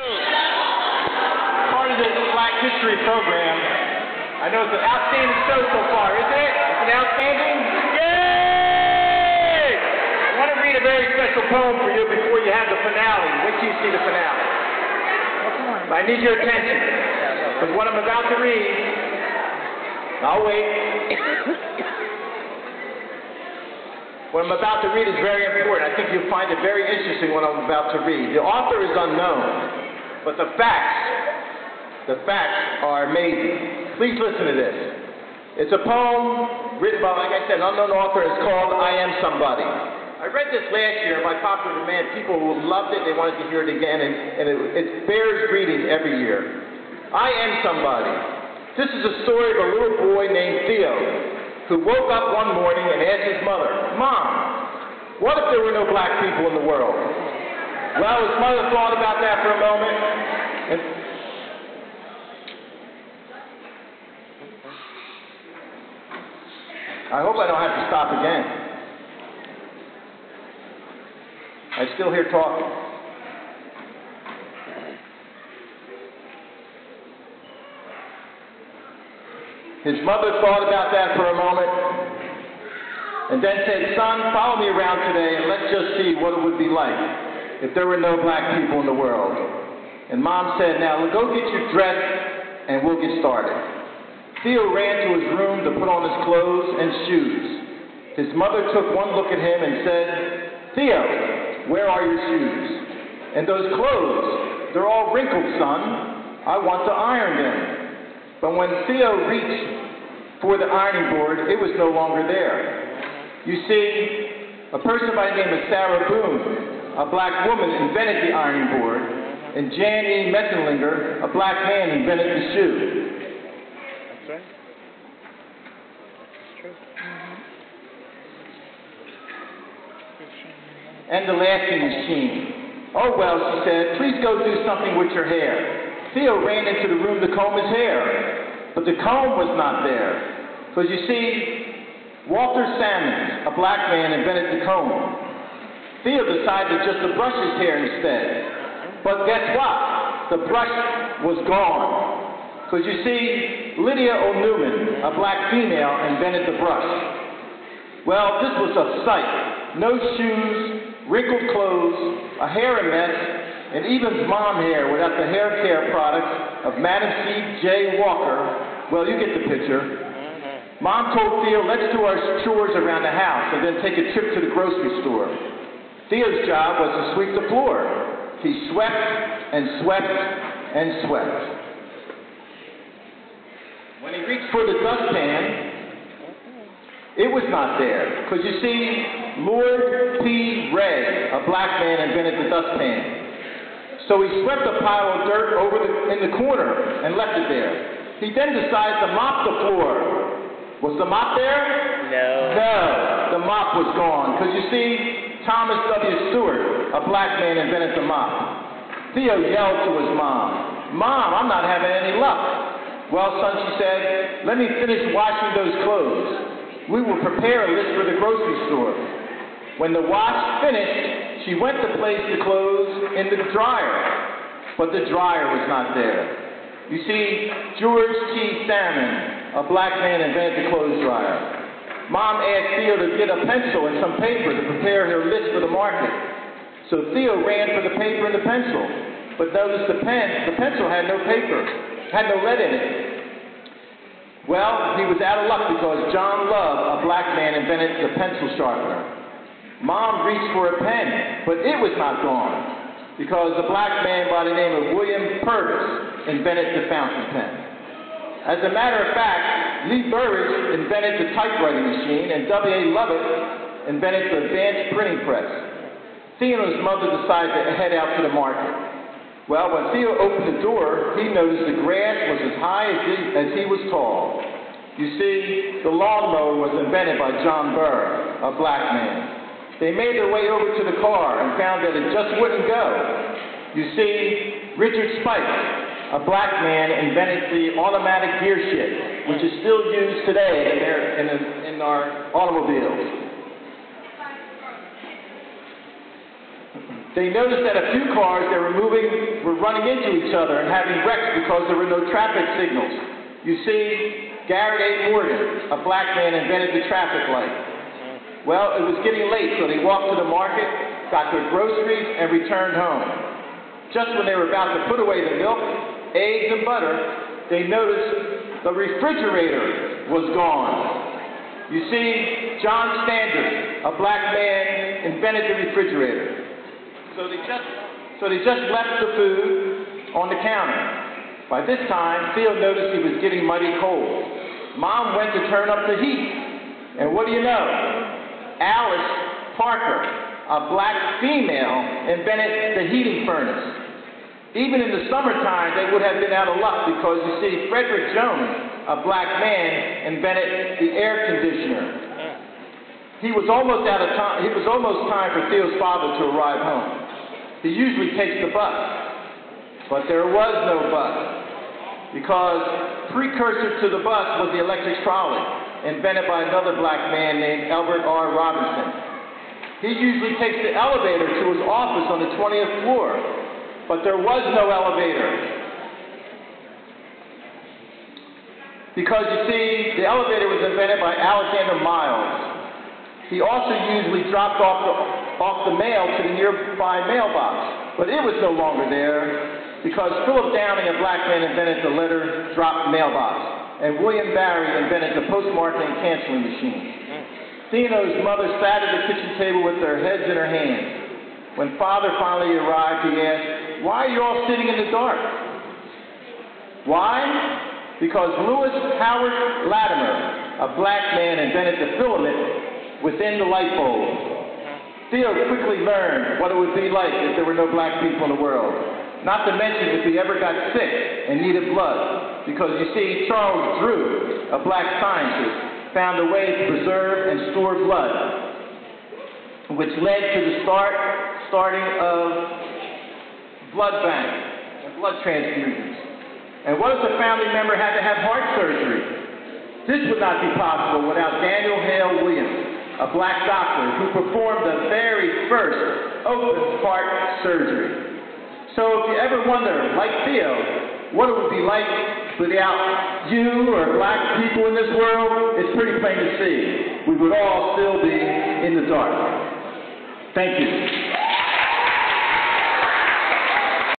Part of this Black History program. I know it's an outstanding show so far, isn't it? It's an outstanding? Yay! I want to read a very special poem for you before you have the finale. Wait till you see the finale. I need your attention. Because what I'm about to read, I'll wait. What I'm about to read is very important. I think you'll find it very interesting what I'm about to read. The author is unknown, but the facts are amazing. Please listen to this. It's a poem written by, like I said, an unknown author. It's called I Am Somebody. I read this last year by popular demand. People loved it. They wanted to hear it again, and it bears reading every year. I am somebody. This is a story of a little boy named Theo, who woke up one morning and asked his mother, "Mom, what if there were no black people in the world?" Well, his mother thought about that for a moment, and I hope I don't have to stop again. I still hear talking. His mother thought about that for a moment and then said, "Son, follow me around today and let's just see what it would be like if there were no black people in the world." And Mom said, "Now go get your dress and we'll get started." Theo ran to his room to put on his clothes and shoes. His mother took one look at him and said, "Theo, where are your shoes? And those clothes, they're all wrinkled, son. I want to iron them." But when Theo reached for the ironing board, it was no longer there. You see, a person by the name of Sarah Boone, a black woman, invented the ironing board, and Jan E. Mettenlinger, a black man, invented the shoe. That's right. That's true. And the laughing machine. "Oh, well," she said, "please go do something with your hair." Theo ran into the room to comb his hair, but the comb was not there. Because you see, Walter Salmons, a black man, invented the comb. Theo decided just to brush his hair instead. But guess what? The brush was gone. Because you see, Lydia O'Newman, a black female, invented the brush. Well, this was a sight. No shoes, wrinkled clothes, a hair a mess, and even mom hair without the hair care products of Madam C.J. Walker. Well, you get the picture. Mom told Theo, "Let's do our chores around the house and then take a trip to the grocery store." Theo's job was to sweep the floor. He swept and swept and swept. When he reached for the dustpan, it was not there. Because you see, Lord P. Ray, a black man, invented the dustpan. So he swept a pile of dirt in the corner and left it there. He then decided to mop the floor. Was the mop there? No. No, the mop was gone. Because you see, Thomas W. Stewart, a black man, invented the mop. Theo yelled to his mom, "Mom, I'm not having any luck." "Well, son," she said, "let me finish washing those clothes. We will prepare a list for the grocery store." When the wash finished, she went to place the clothes in the dryer, but the dryer was not there. You see, George T. Salmon, a black man, invented the clothes dryer. Mom asked Theo to get a pencil and some paper to prepare her list for the market. So Theo ran for the paper and the pencil, but noticed the pencil had no paper, had no lead in it. Well, he was out of luck because John Love, a black man, invented the pencil sharpener. Mom reached for a pen, but it was not gone because a black man by the name of William Purvis invented the fountain pen. As a matter of fact, Lee Burridge invented the typewriting machine, and W.A. Lovett invented the advanced printing press. Theo and his mother decided to head out to the market. Well, when Theo opened the door, he noticed the grass was as high as he was tall. You see, the lawnmower was invented by John Burr, a black man. They made their way over to the car and found that it just wouldn't go. You see, Richard Spike, a black man, invented the automatic gear shift, which is still used today in our automobiles. They noticed that a few cars they were running into each other and having wrecks because there were no traffic signals. You see, Garrett A. Morgan, a black man, invented the traffic light. Well, it was getting late, so they walked to the market, got their groceries, and returned home. Just when they were about to put away the milk, eggs, and butter, they noticed the refrigerator was gone. You see, John Standard, a black man, invented the refrigerator. So they just left the food on the counter. By this time, Theo noticed he was getting mighty cold. Mom went to turn up the heat. And what do you know? Alice Parker, a black female, invented the heating furnace. Even in the summertime, they would have been out of luck because, you see, Frederick Jones, a black man, invented the air conditioner. It was almost time for Theo's father to arrive home. He usually takes the bus, but there was no bus because precursor to the bus was the electric trolley, invented by another black man named Albert R. Robinson. He usually takes the elevator to his office on the 20th floor, but there was no elevator. Because, you see, the elevator was invented by Alexander Miles. He also usually dropped off the mail to the nearby mailbox, but it was no longer there because Philip Downing, a black man, invented the letter drop mailbox, and William Barry invented the postmarking and canceling machine. Theo's mother sat at the kitchen table with their heads in her hands. When Father finally arrived, he asked, "Why are you all sitting in the dark?" Why? Because Lewis Howard Latimer, a black man, invented the filament within the light bulb. Theo quickly learned what it would be like if there were no black people in the world. Not to mention if he ever got sick and needed blood. Because, you see, Charles Drew, a black scientist, found a way to preserve and store blood, which led to the starting of blood banks and blood transfusions. And what if the family member had to have heart surgery? This would not be possible without Daniel Hale Williams, a black doctor who performed the very first open heart surgery. So if you ever wonder, like Theo, what it would be like without you or black people in this world, it's pretty plain to see. We would all still be in the dark. Thank you.